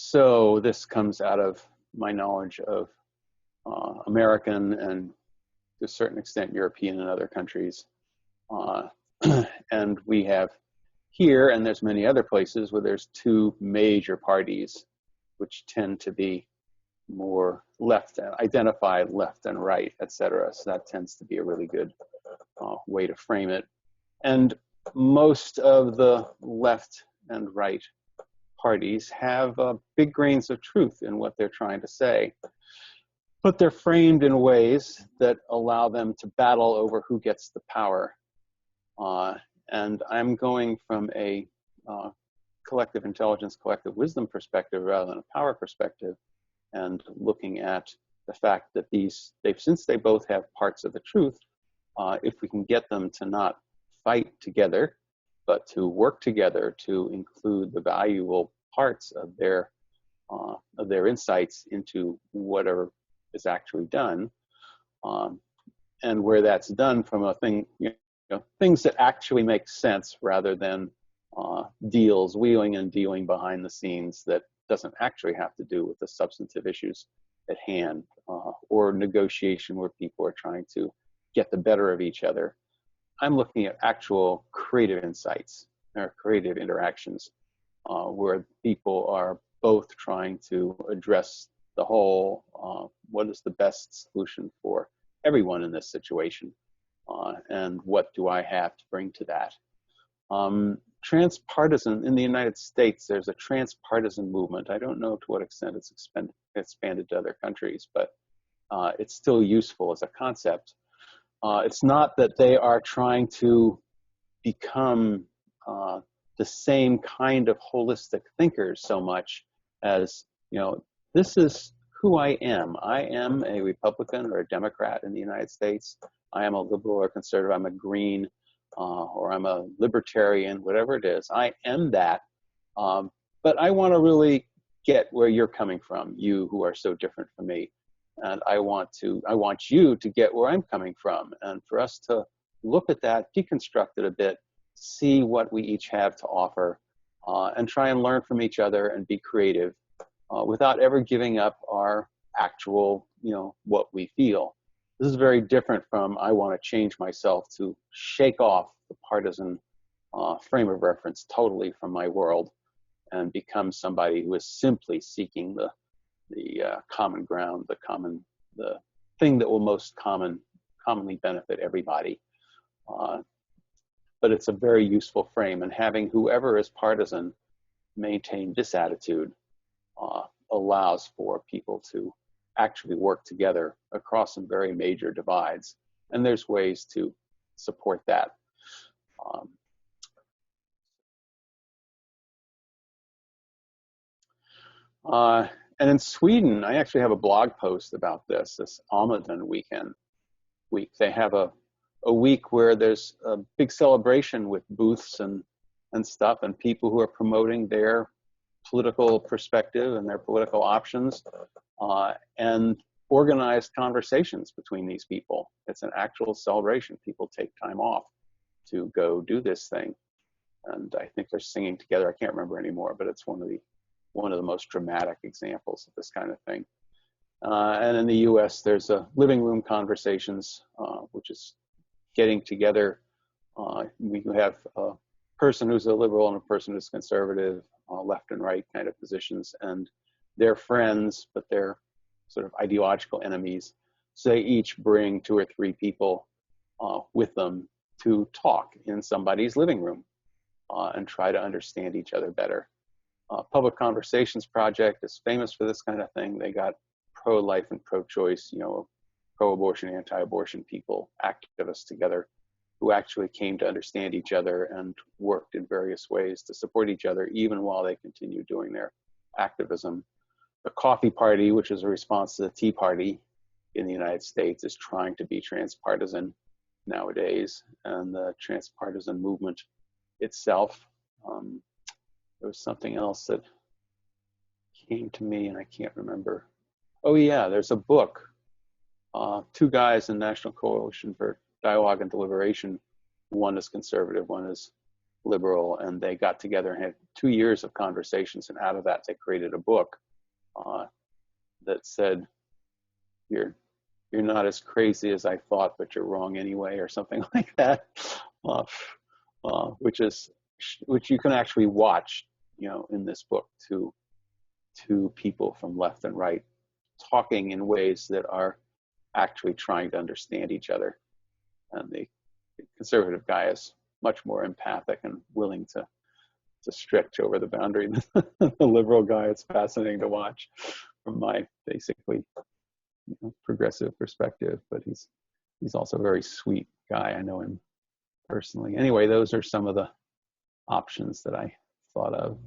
So this comes out of my knowledge of American and to a certain extent European and other countries. And we have here, and there's many other places where there's two major parties, which tend to be more left, identified left and right, etc. So that tends to be a really good way to frame it. And most of the left and right parties have big grains of truth in what they're trying to say, but they're framed in ways that allow them to battle over who gets the power. And I'm going from a collective intelligence, collective wisdom perspective rather than a power perspective, and looking at the fact that since they both have parts of the truth, if we can get them to not fight together, but to work together to include the valuable parts of their insights into whatever is actually done, and where that's done from a thing, things that actually make sense rather than deals, wheeling and dealing behind the scenes that doesn't actually have to do with the substantive issues at hand, or negotiation where people are trying to get the better of each other. I'm looking at actual creative insights or creative interactions where people are both trying to address the whole, what is the best solution for everyone in this situation, and what do I have to bring to that. Transpartisan, in the United States, there's a transpartisan movement. I don't know to what extent it's expanded to other countries, but it's still useful as a concept. It's not that they are trying to become the same kind of holistic thinkers so much as, this is who I am. I am a Republican or a Democrat in the United States. I am a liberal or conservative. I'm a green, or I'm a libertarian, whatever it is. I am that. But I want to really get where you're coming from, you who are so different from me. And I want you to get where I'm coming from. And for us to look at that, deconstruct it a bit, see what we each have to offer, and try and learn from each other and be creative without ever giving up our actual, what we feel. This is very different from I want to change myself to shake off the partisan frame of reference totally from my world and become somebody who is simply seeking the common ground, the thing that will most commonly benefit everybody. But it's a very useful frame, and having whoever is partisan maintain this attitude allows for people to actually work together across some very major divides. And there's ways to support that. And in Sweden, I actually have a blog post about this Almaden week. They have a week where there's a big celebration with booths and stuff, and people who are promoting their political perspective and their political options, and organized conversations between these people. It's an actual celebration. People take time off to go do this thing. And I think they're singing together. I can't remember anymore, but it's one of the most dramatic examples of this kind of thing. And in the US, there's a living room conversations, which is getting together. We have a person who's a liberal and a person who's conservative, left and right kind of positions, and they're friends, but they're sort of ideological enemies. So they each bring 2 or 3 people with them to talk in somebody's living room and try to understand each other better. Public Conversations Project is famous for this kind of thing. They got pro-life and pro-choice, pro-abortion, anti-abortion people, activists together who actually came to understand each other and worked in various ways to support each other, even while they continued doing their activism. The Coffee Party, which is a response to the Tea Party in the United States, is trying to be transpartisan nowadays. And the transpartisan movement itself, there was something else that came to me and I can't remember. Oh yeah, there's a book, 2 guys in National Coalition for Dialogue and Deliberation. One is conservative, one is liberal, and they got together and had 2 years of conversations, and out of that they created a book that said, you're not as crazy as I thought, but you're wrong anyway, or something like that, which you can actually watch, in this book, to people from left and right talking in ways that are actually trying to understand each other. And the conservative guy is much more empathic and willing to stretch over the boundary than the liberal guy. It's fascinating to watch from my basically progressive perspective, but he's also a very sweet guy. I know him personally. Anyway, those are some of the options that I thought of.